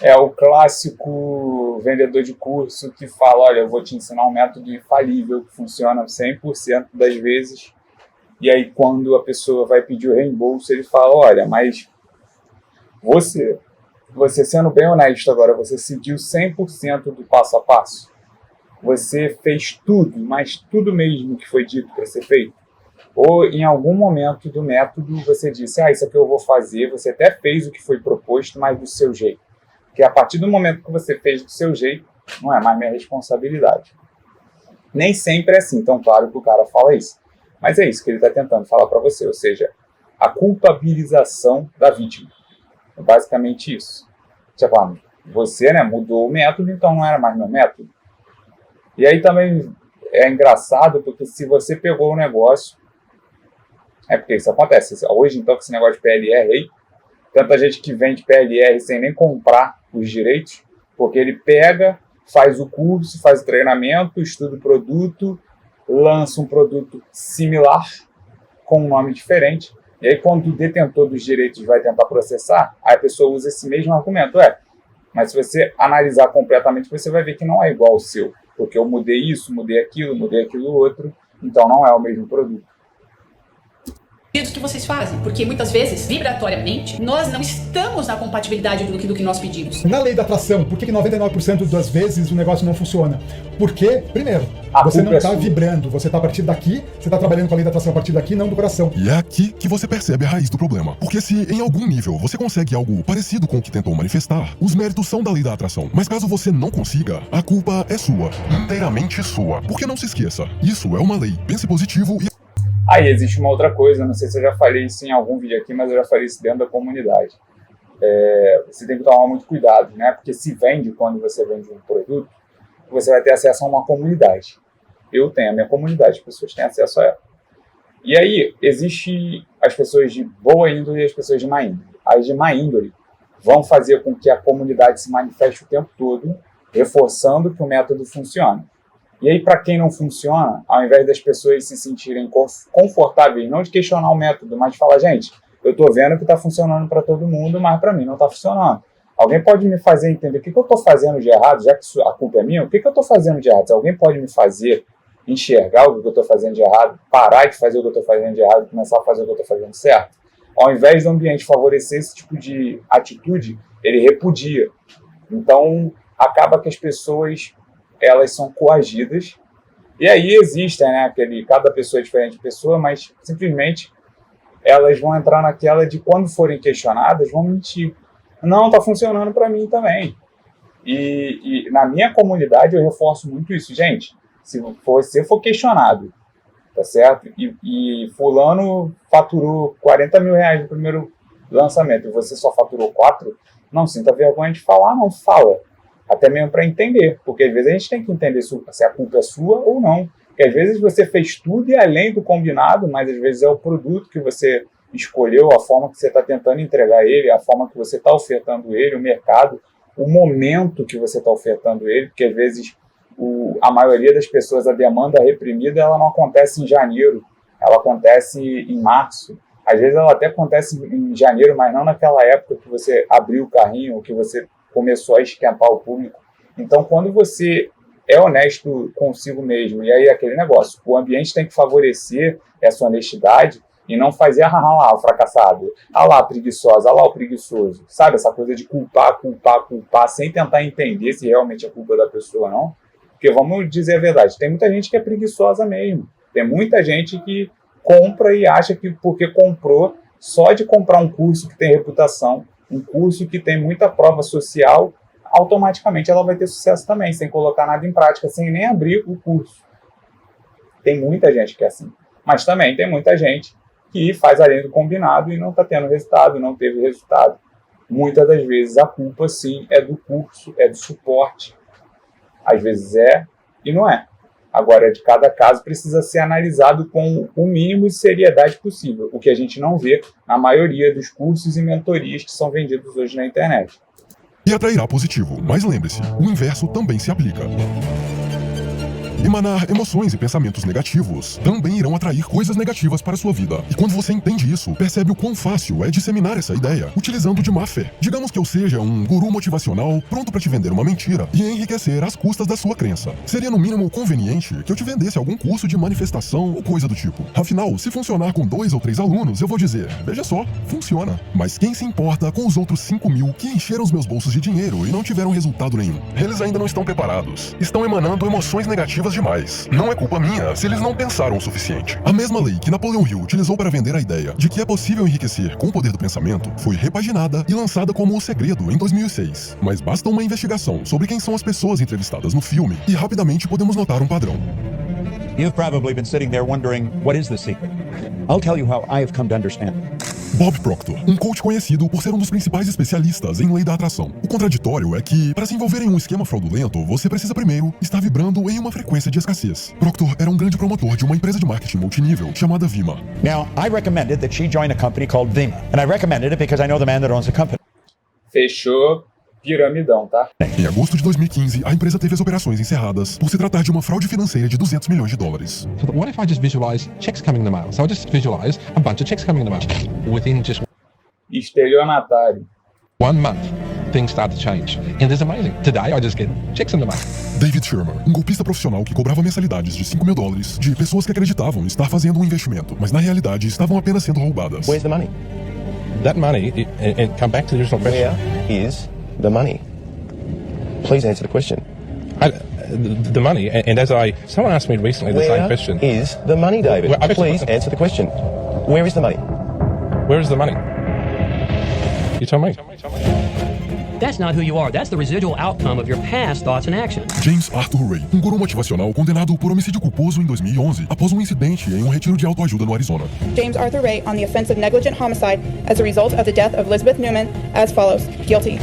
É o clássico vendedor de curso que fala, olha, eu vou te ensinar um método infalível que funciona 100% das vezes. E aí, quando a pessoa vai pedir o reembolso, ele fala, olha, mas você sendo bem honesto agora, você seguiu 100% do passo a passo? Você fez tudo, mas tudo mesmo que foi dito para ser feito? Ou em algum momento do método você disse, isso aqui eu vou fazer, você até fez o que foi proposto, mas do seu jeito. Porque a partir do momento que você fez do seu jeito, não é mais minha responsabilidade. Nem sempre é assim, então claro que o cara fala isso. Mas é isso que ele está tentando falar para você, ou seja, a culpabilização da vítima. É basicamente isso. Tipo, você mudou o método, então não era mais meu método. E aí também é engraçado, porque se você pegou o negócio, é porque isso acontece. Hoje, então, com esse negócio de PLR aí, tanta gente que vende PLR sem nem comprar os direitos, porque ele pega, faz o curso, faz o treinamento, estuda o produto, lança um produto similar, com um nome diferente, e aí quando o detentor dos direitos vai tentar processar, aí a pessoa usa esse mesmo argumento, mas se você analisar completamente, você vai ver que não é igual ao seu, porque eu mudei isso, mudei aquilo outro, então não é o mesmo produto. Que vocês fazem, porque muitas vezes, vibratoriamente, nós não estamos na compatibilidade do que nós pedimos. Na lei da atração, por que 99% das vezes o negócio não funciona? Porque, primeiro, você não está vibrando, você está a partir daqui, você está trabalhando com a lei da atração a partir daqui, não do coração. E é aqui que você percebe a raiz do problema. Porque se em algum nível você consegue algo parecido com o que tentou manifestar, os méritos são da lei da atração. Mas caso você não consiga, a culpa é sua, inteiramente sua. Porque não se esqueça, isso é uma lei. Pense positivo e... Aí existe uma outra coisa, não sei se eu já falei isso em algum vídeo aqui, mas eu já falei isso dentro da comunidade. Você tem que tomar muito cuidado, né? Porque se vende, quando você vende um produto, você vai ter acesso a uma comunidade. Eu tenho a minha comunidade, as pessoas têm acesso a ela. E aí, existe as pessoas de boa índole e as pessoas de má índole. As de má índole vão fazer com que a comunidade se manifeste o tempo todo reforçando que o método funciona. E aí, para quem não funciona, ao invés das pessoas se sentirem confortáveis, não de questionar o método, mas de falar, gente, eu estou vendo que está funcionando para todo mundo, mas para mim não está funcionando. Alguém pode me fazer entender o que eu estou fazendo de errado, já que a culpa é minha, o que eu estou fazendo de errado? Se alguém pode me fazer enxergar o que eu estou fazendo de errado, parar de fazer o que eu estou fazendo de errado e começar a fazer o que eu estou fazendo certo, ao invés do ambiente favorecer esse tipo de atitude, ele repudia. Então, acaba que as pessoas, elas são coagidas, e aí existem, né, cada pessoa é diferente de pessoa, mas simplesmente elas vão entrar naquela de quando forem questionadas, vão mentir. Não, está funcionando para mim também. E na minha comunidade eu reforço muito isso. Gente, se você for questionado, tá certo? E fulano faturou 40 mil reais no primeiro lançamento e você só faturou 4, não sinta vergonha de falar, não fala. Até mesmo para entender, porque às vezes a gente tem que entender se a culpa é sua ou não. Porque às vezes você fez tudo e além do combinado, mas às vezes é o produto que você escolheu, a forma que você está tentando entregar ele, a forma que você está ofertando ele, o mercado, o momento que você está ofertando ele, porque às vezes a maioria das pessoas, a demanda reprimida, ela não acontece em janeiro, ela acontece em março. Às vezes ela até acontece em janeiro, mas não naquela época que você abriu o carrinho, ou que você começou a esquentar o público. Então, quando você é honesto consigo mesmo, e aí aquele negócio, o ambiente tem que favorecer essa honestidade e não fazer, lá, o fracassado, lá, a preguiçosa, lá, o preguiçoso, sabe? Essa coisa de culpar, sem tentar entender se realmente é culpa da pessoa ou não. Porque vamos dizer a verdade, tem muita gente que é preguiçosa mesmo. Tem muita gente que compra e acha que porque comprou, só de comprar um curso que tem reputação, um curso que tem muita prova social, automaticamente ela vai ter sucesso também, sem colocar nada em prática, sem nem abrir o curso. Tem muita gente que é assim. Mas também tem muita gente que faz além do combinado e não está tendo resultado, não teve resultado. Muitas das vezes a culpa, sim, é do curso, é do suporte. Às vezes é e não é. Agora, de cada caso precisa ser analisado com o mínimo de seriedade possível, o que a gente não vê na maioria dos cursos e mentorias que são vendidos hoje na internet. E atrairá positivo, mas lembre-se, o inverso também se aplica. Emanar emoções e pensamentos negativos também irão atrair coisas negativas para a sua vida. E quando você entende isso, percebe o quão fácil é disseminar essa ideia, utilizando de má fé. Digamos que eu seja um guru motivacional pronto para te vender uma mentira e enriquecer às custas da sua crença. Seria no mínimo conveniente que eu te vendesse algum curso de manifestação ou coisa do tipo. Afinal, se funcionar com 2 ou 3 alunos, eu vou dizer, veja só, funciona. Mas quem se importa com os outros 5 mil que encheram os meus bolsos de dinheiro e não tiveram resultado nenhum? Eles ainda não estão preparados. Estão emanando emoções negativas demais. Não é culpa minha se eles não pensaram o suficiente. A mesma lei que Napoleão Hill utilizou para vender a ideia de que é possível enriquecer com o poder do pensamento foi repaginada e lançada como O Segredo em 2006. Mas basta uma investigação sobre quem são as pessoas entrevistadas no filme e rapidamente podemos notar um padrão. You've probably been sitting there wondering, what is the secret? I'll tell you how I have come to understand. Bob Proctor, um coach conhecido por ser um dos principais especialistas em lei da atração. O contraditório é que, para se envolver em um esquema fraudulento, você precisa primeiro estar vibrando em uma frequência de escassez. Proctor era um grande promotor de uma empresa de marketing multinível chamada Vima. Now, I recommended that she join a company called Vima, and I recommended it because I know the man that owns the company. Fechou. Piramidão, tá? Em agosto de 2015, a empresa teve as operações encerradas por se tratar de uma fraude financeira de $200 milhões. So what if I just visualize checks coming in the mail? So I just visualize a bunch of checks coming in the mail. Within just estelionatário. 1 month, things start to change. And it's amazing. Today I just get checks in the mail. David Shermer, um golpista profissional que cobrava mensalidades de $5 mil de pessoas que acreditavam estar fazendo um investimento, mas na realidade estavam apenas sendo roubadas. Where's the money? That money, and come back to the original question. Where is the money? Please answer the question. The money, and as someone asked me recently the same question. Where is the money, David? Please answer the question. Where is the money? Where is the money? You tell me. That's not who you are. That's the residual outcome of your past thoughts and actions. James Arthur Ray, um guru motivacional condenado por homicídio culposo em 2011, após um incidente em um retiro de autoajuda no Arizona. James Arthur Ray on the offense of negligent homicide as a result of the death of Elizabeth Newman as follows. Guilty.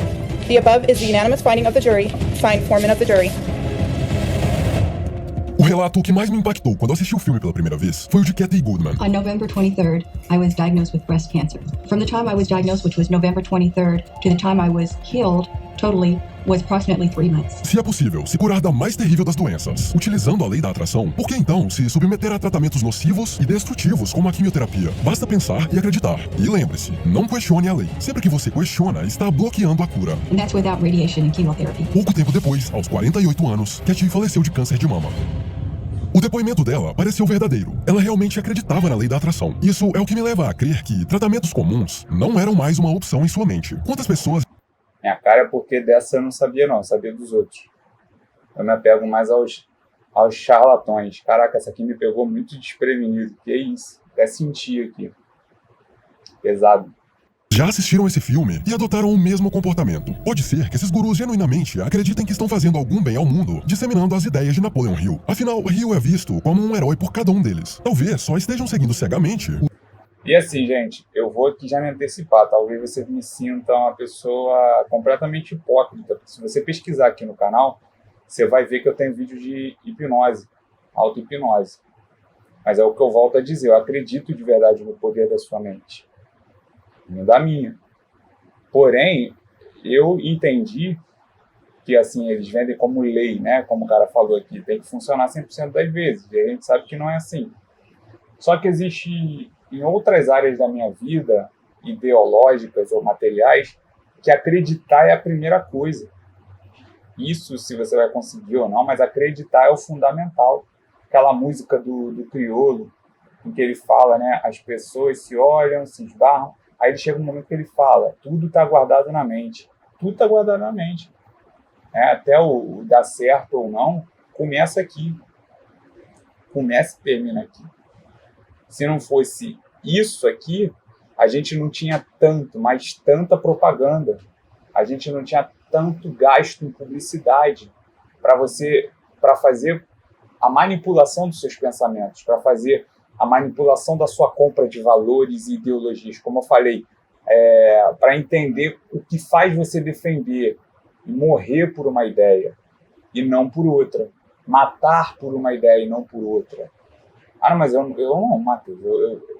The above is the unanimous finding of the jury. Signed, foreman of the jury. O relato que mais me impactou quando assisti o filme pela primeira vez foi o de Kathy Goodman. On November 23rd, I was diagnosed with breast cancer. From the time I was diagnosed, which was November 23rd, to the time I was healed totally, was approximately 3 months. Se é possível se curar da mais terrível das doenças, utilizando a lei da atração, por que então se submeter a tratamentos nocivos e destrutivos como a quimioterapia? Basta pensar e acreditar. E lembre-se, não questione a lei. Sempre que você questiona, está bloqueando a cura. And that's without radiation and chemotherapy. Pouco tempo depois, aos 48 anos, Katy faleceu de câncer de mama. O depoimento dela pareceu verdadeiro. Ela realmente acreditava na lei da atração. Isso é o que me leva a crer que tratamentos comuns não eram mais uma opção em sua mente. Quantas pessoas... Minha cara é porque dessa eu não sabia não, eu sabia dos outros. Eu me apego mais aos charlatões. Caraca, essa aqui me pegou muito desprevenido. Que isso? Até senti aqui. Pesado. Já assistiram esse filme e adotaram o mesmo comportamento. Pode ser que esses gurus genuinamente acreditem que estão fazendo algum bem ao mundo, disseminando as ideias de Napoleon Hill. Afinal, Hill é visto como um herói por cada um deles. Talvez só estejam seguindo cegamente. E assim, gente, eu vou aqui já me antecipar. Talvez você me sinta uma pessoa completamente hipócrita. Se você pesquisar aqui no canal, você vai ver que eu tenho vídeo de hipnose, auto-hipnose. Mas é o que eu volto a dizer, eu acredito de verdade no poder da sua mente. Não da minha. Porém, eu entendi que assim, eles vendem como lei, né? Como o cara falou aqui, tem que funcionar 100% das vezes. E a gente sabe que não é assim. Só que existe em outras áreas da minha vida, ideológicas ou materiais, que acreditar é a primeira coisa. Isso, se você vai conseguir ou não, mas acreditar é o fundamental. Aquela música do Criolo, em que ele fala, né? As pessoas se olham, se esbarram. Aí chega um momento que ele fala, tudo está guardado na mente. Tudo está guardado na mente. Até o dar certo ou não, começa aqui. Começa e termina aqui. Se não fosse isso aqui, a gente não tinha mas tanta propaganda. A gente não tinha tanto gasto em publicidade para fazer a manipulação dos seus pensamentos, para fazer a manipulação da sua compra de valores e ideologias. Como eu falei, para entender o que faz você defender e morrer por uma ideia e não por outra. Matar por uma ideia e não por outra. Mas eu não, Matheus.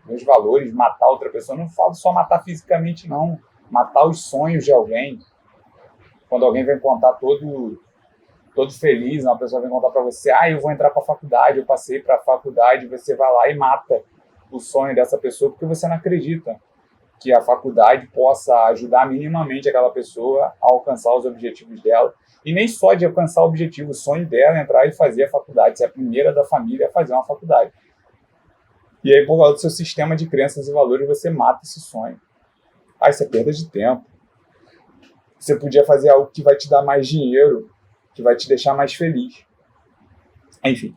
Meus valores, matar outra pessoa, eu não falo só matar fisicamente, não. Matar os sonhos de alguém. Quando alguém vem contar todo feliz, uma pessoa vem contar para você, eu vou entrar para a faculdade, eu passei para a faculdade, você vai lá e mata o sonho dessa pessoa porque você não acredita que a faculdade possa ajudar minimamente aquela pessoa a alcançar os objetivos dela. E nem só de alcançar o objetivo, o sonho dela é entrar e fazer a faculdade, ser a primeira da família a fazer uma faculdade. E aí, por causa do seu sistema de crenças e valores, você mata esse sonho. Isso é perda de tempo. Você podia fazer algo que vai te dar mais dinheiro, que vai te deixar mais feliz. Enfim.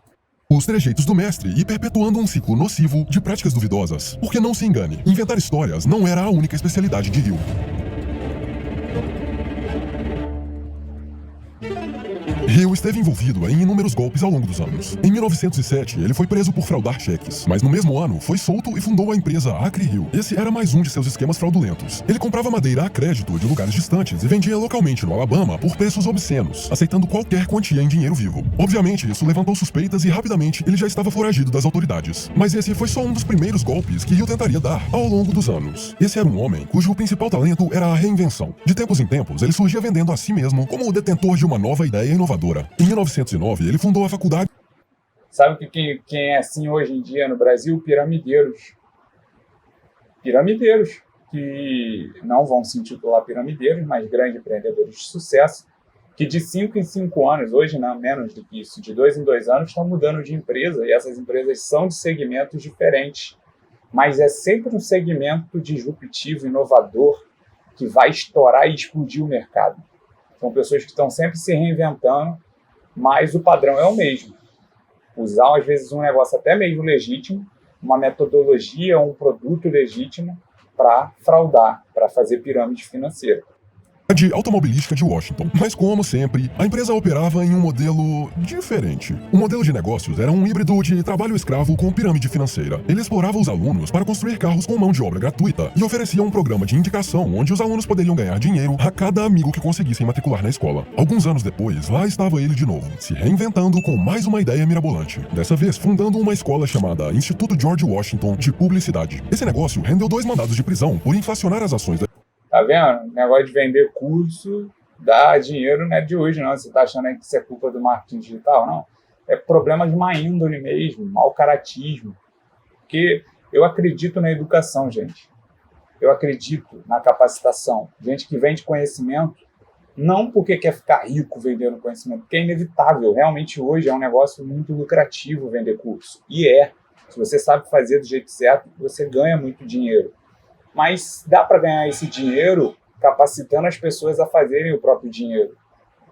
Os trejeitos do mestre e perpetuando um ciclo nocivo de práticas duvidosas. Porque não se engane, inventar histórias não era a única especialidade de Hill. Hill esteve envolvido em inúmeros golpes ao longo dos anos. Em 1907, ele foi preso por fraudar cheques, mas no mesmo ano foi solto e fundou a empresa Acre Hill. Esse era mais um de seus esquemas fraudulentos. Ele comprava madeira a crédito de lugares distantes e vendia localmente no Alabama por preços obscenos, aceitando qualquer quantia em dinheiro vivo. Obviamente, isso levantou suspeitas e rapidamente ele já estava foragido das autoridades. Mas esse foi só um dos primeiros golpes que Hill tentaria dar ao longo dos anos. Esse era um homem cujo principal talento era a reinvenção. De tempos em tempos, ele surgia vendendo a si mesmo como o detentor de uma nova ideia inovadora. Em 1909, ele fundou a faculdade... Sabe quem é assim hoje em dia no Brasil? Piramideiros. Piramideiros, que não vão se intitular piramideiros, mas grandes empreendedores de sucesso, que de 5 em 5 anos, hoje não menos do que isso, de 2 em 2 anos, estão mudando de empresa, e essas empresas são de segmentos diferentes. Mas é sempre um segmento disruptivo, inovador, que vai estourar e explodir o mercado. São pessoas que estão sempre se reinventando, mas o padrão é o mesmo. Usar, às vezes, um negócio até mesmo legítimo, uma metodologia, um produto legítimo para fraudar, para fazer pirâmide financeira. De automobilística de Washington. Mas como sempre, a empresa operava em um modelo diferente. O modelo de negócios era um híbrido de trabalho escravo com pirâmide financeira. Ele explorava os alunos para construir carros com mão de obra gratuita e oferecia um programa de indicação onde os alunos poderiam ganhar dinheiro a cada amigo que conseguissem matricular na escola. Alguns anos depois, lá estava ele de novo, se reinventando com mais uma ideia mirabolante. Dessa vez, fundando uma escola chamada Instituto George Washington de Publicidade. Esse negócio rendeu 2 mandados de prisão por inflacionar as ações da... Tá vendo? O negócio de vender curso Dar dinheiro não é de hoje, não. Você está achando aí que isso é culpa do marketing digital? Não. É problema de má índole mesmo, mau caratismo. Porque eu acredito na educação, gente. Eu acredito na capacitação. Gente que vende conhecimento, não porque quer ficar rico vendendo conhecimento, porque é inevitável. Realmente hoje é um negócio muito lucrativo vender curso. E é. Se você sabe fazer do jeito certo, você ganha muito dinheiro. Mas dá para ganhar esse dinheiro capacitando as pessoas a fazerem o próprio dinheiro,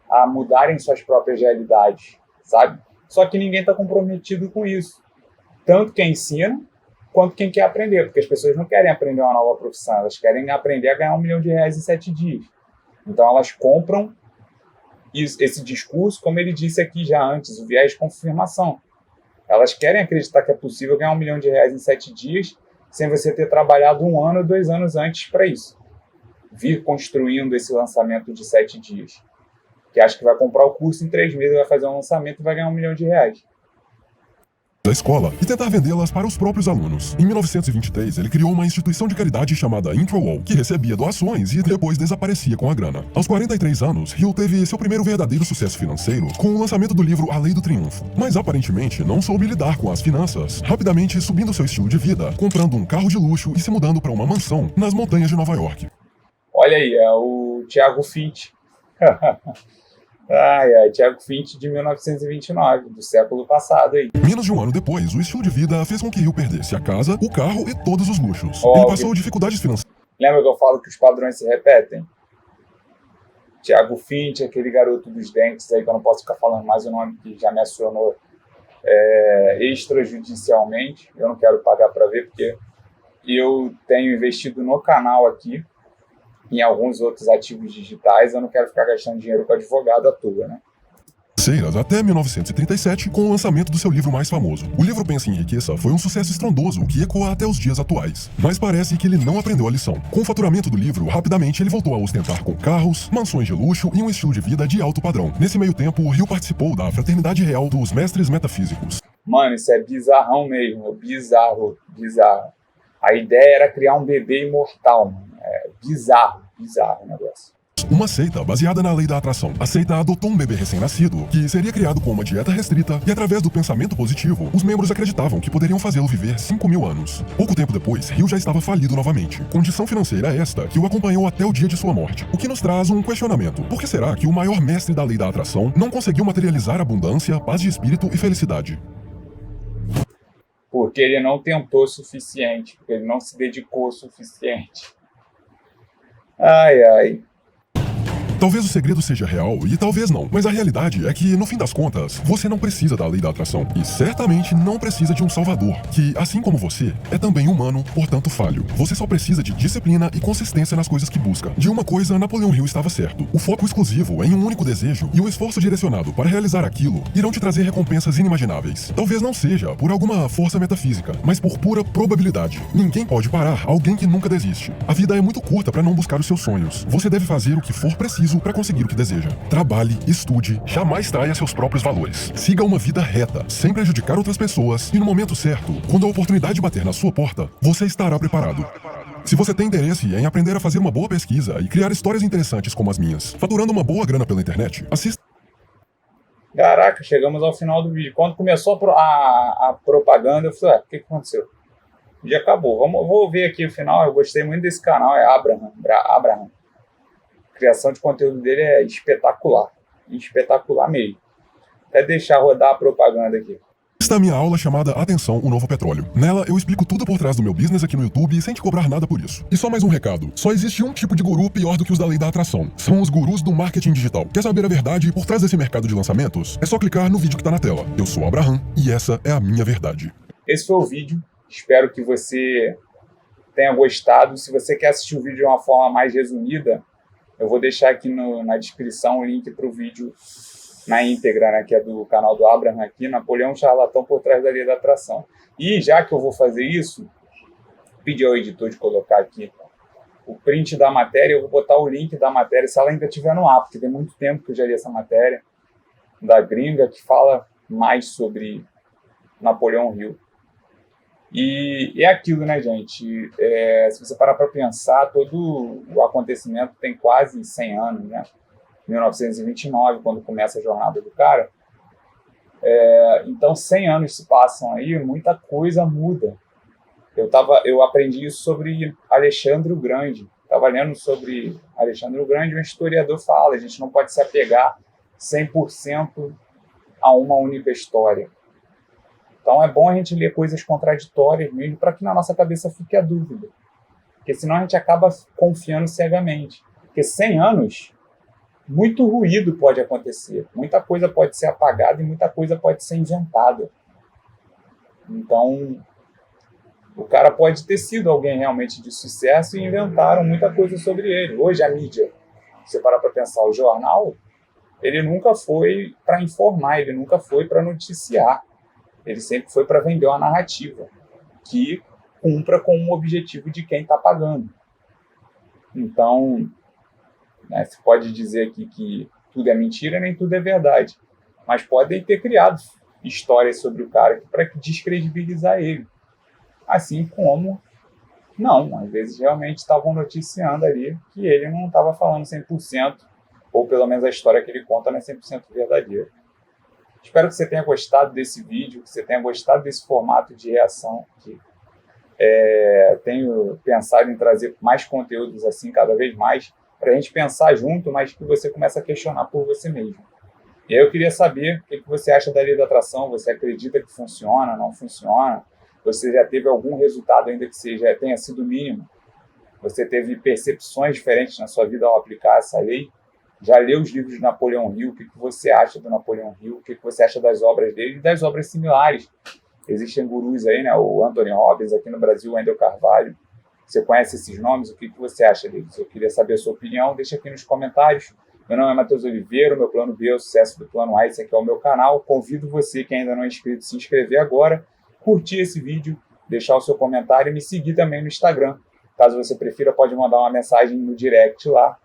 a mudarem suas próprias realidades, sabe? Só que ninguém está comprometido com isso. Tanto quem ensina, quanto quem quer aprender. Porque as pessoas não querem aprender uma nova profissão, elas querem aprender a ganhar R$1 milhão em 7 dias. Então elas compram esse discurso, como ele disse aqui já antes, o viés de confirmação. Elas querem acreditar que é possível ganhar R$1 milhão em 7 dias sem você ter trabalhado 1 ano ou 2 anos antes para isso. Vir construindo esse lançamento de 7 dias. Que acha que vai comprar o curso em 3 meses, vai fazer um lançamento e vai ganhar R$1 milhão. Da escola e tentar vendê-las para os próprios alunos. Em 1923, ele criou uma instituição de caridade chamada Intro-Wall, que recebia doações e depois desaparecia com a grana. Aos 43 anos, Hill teve seu primeiro verdadeiro sucesso financeiro com o lançamento do livro A Lei do Triunfo, mas aparentemente não soube lidar com as finanças, rapidamente subindo seu estilo de vida, comprando um carro de luxo e se mudando para uma mansão nas montanhas de Nova York. Olha aí, é o Thiago Fint. Thiago Fint de 1929, do século passado aí. Menos de um ano depois, o estilo de vida fez com que Hill perdesse a casa, o carro e todos os luxos. Ele passou dificuldades financeiras. Lembra que eu falo que os padrões se repetem? Thiago Fint, aquele garoto dos dentes aí, que eu não posso ficar falando mais o nome, que já me acionou extrajudicialmente. Eu não quero pagar para ver, porque eu tenho investido no canal aqui, em alguns outros ativos digitais, eu não quero ficar gastando dinheiro com advogado à toa, né? Até 1937, com o lançamento do seu livro mais famoso. O livro Pense em Riqueza foi um sucesso estrondoso que ecoa até os dias atuais. Mas parece que ele não aprendeu a lição. Com o faturamento do livro, rapidamente ele voltou a ostentar com carros, mansões de luxo e um estilo de vida de alto padrão. Nesse meio tempo, Hill participou da Fraternidade Real dos Mestres Metafísicos. Mano, isso é bizarrão mesmo, bizarro. A ideia era criar um bebê imortal, mano. É bizarro o negócio. Uma seita baseada na lei da atração. A seita adotou um bebê recém-nascido, que seria criado com uma dieta restrita, e através do pensamento positivo, os membros acreditavam que poderiam fazê-lo viver 5.000 anos. Pouco tempo depois, Hill já estava falido novamente. Condição financeira esta que o acompanhou até o dia de sua morte. O que nos traz um questionamento. Por que será que o maior mestre da lei da atração não conseguiu materializar abundância, paz de espírito e felicidade? Porque ele não tentou o suficiente, porque ele não se dedicou o suficiente. Talvez o segredo seja real e talvez não, mas a realidade é que, no fim das contas, você não precisa da lei da atração e certamente não precisa de um salvador, que, assim como você, é também humano, portanto falho. Você só precisa de disciplina e consistência nas coisas que busca. De uma coisa, Napoleão Hill estava certo. O foco exclusivo em um único desejo e o esforço direcionado para realizar aquilo irão te trazer recompensas inimagináveis. Talvez não seja por alguma força metafísica, mas por pura probabilidade. Ninguém pode parar alguém que nunca desiste. A vida é muito curta para não buscar os seus sonhos. Você deve fazer o que for preciso para conseguir o que deseja. Trabalhe, estude, jamais traia seus próprios valores. Siga uma vida reta, sem prejudicar outras pessoas e no momento certo, quando a oportunidade bater na sua porta, você estará preparado. Se você tem interesse em aprender a fazer uma boa pesquisa e criar histórias interessantes como as minhas, faturando uma boa grana pela internet, assista. Caraca, chegamos ao final do vídeo. Quando começou a propaganda, eu falei, o que aconteceu? O vídeo acabou. Vou ver aqui o final. Eu gostei muito desse canal, é Abraham. A criação de conteúdo dele é espetacular mesmo. Até deixar rodar a propaganda aqui. Esta é a minha aula chamada Atenção, o Novo Petróleo. Nela, eu explico tudo por trás do meu business aqui no YouTube sem te cobrar nada por isso. E só mais um recado. Só existe um tipo de guru pior do que os da lei da atração. São os gurus do marketing digital. Quer saber a verdade por trás desse mercado de lançamentos? É só clicar no vídeo que tá na tela. Eu sou o Abraham e essa é a minha verdade. Esse foi o vídeo. Espero que você tenha gostado. Se você quer assistir o vídeo de uma forma mais resumida, eu vou deixar aqui na descrição o link para o vídeo na íntegra, né, que é do canal do Abraham aqui, Napoleão Charlatão por trás da lei da atração. E já que eu vou fazer isso, pedi ao editor de colocar aqui o print da matéria, eu vou botar o link da matéria, se ela ainda estiver no ar, porque tem muito tempo que eu já li essa matéria, da gringa, que fala mais sobre Napoleão Hill. E é aquilo, né, gente? Se você parar para pensar, todo o acontecimento tem quase 100 anos, né? 1929, quando começa a jornada do cara. Então 100 anos se passam aí, muita coisa muda. Eu aprendi isso sobre Alexandre o Grande. Estava lendo sobre Alexandre o Grande, um historiador fala, a gente não pode se apegar 100% a uma única história. Então é bom a gente ler coisas contraditórias mesmo, para que na nossa cabeça fique a dúvida. Porque senão a gente acaba confiando cegamente. Porque 100 anos, muito ruído pode acontecer. Muita coisa pode ser apagada e muita coisa pode ser inventada. Então, o cara pode ter sido alguém realmente de sucesso e inventaram muita coisa sobre ele. Hoje a mídia, se você parar para pensar, o jornal, ele nunca foi para informar, ele nunca foi para noticiar. Ele sempre foi para vender uma narrativa que cumpra com o objetivo de quem está pagando. Então, né, você pode dizer aqui que tudo é mentira, nem tudo é verdade. Mas podem ter criado histórias sobre o cara para descredibilizar ele. Assim como, não, às vezes realmente estavam noticiando ali que ele não estava falando 100%, ou pelo menos a história que ele conta não é 100% verdadeira. Espero que você tenha gostado desse vídeo, que você tenha gostado desse formato de reação aqui. Tenho pensado em trazer mais conteúdos assim cada vez mais, para a gente pensar junto, mas que você comece a questionar por você mesmo. E aí eu queria saber o que você acha da lei da atração. Você acredita que funciona, não funciona? Você já teve algum resultado, ainda que tenha sido mínimo? Você teve percepções diferentes na sua vida ao aplicar essa lei? Já leu os livros de Napoleão Hill? O que você acha do Napoleão Hill? O que você acha das obras dele e das obras similares? Existem gurus aí, né? O Anthony Robbins, aqui no Brasil, o Wendel Carvalho. Você conhece esses nomes? O que você acha deles? Eu queria saber a sua opinião. Deixa aqui nos comentários. Meu nome é Matheus Oliveira, o meu plano B é o sucesso do plano A. Esse aqui é o meu canal. Convido você que ainda não é inscrito a se inscrever agora, curtir esse vídeo, deixar o seu comentário e me seguir também no Instagram. Caso você prefira, pode mandar uma mensagem no direct lá.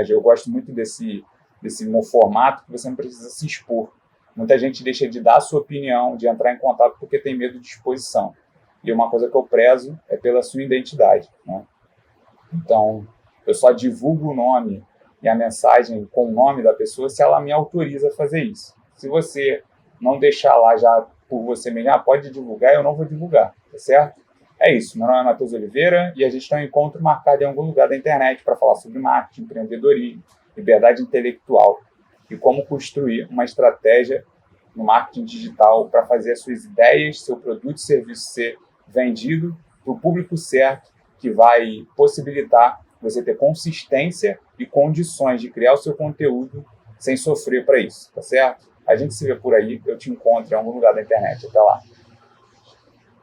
Eu gosto muito desse formato que você não precisa se expor. Muita gente deixa de dar a sua opinião, de entrar em contato porque tem medo de exposição. E uma coisa que eu prezo é pela sua identidade, né? Então, eu só divulgo o nome e a mensagem com o nome da pessoa se ela me autoriza a fazer isso. Se você não deixar lá já por você mesmo, pode divulgar, eu não vou divulgar, tá certo? É isso, meu nome é Matheus Oliveira e a gente tem um encontro marcado em algum lugar da internet para falar sobre marketing, empreendedorismo, liberdade intelectual e como construir uma estratégia no marketing digital para fazer as suas ideias, seu produto e serviço ser vendido para o público certo, que vai possibilitar você ter consistência e condições de criar o seu conteúdo sem sofrer para isso, tá certo? A gente se vê por aí, eu te encontro em algum lugar da internet. Até lá.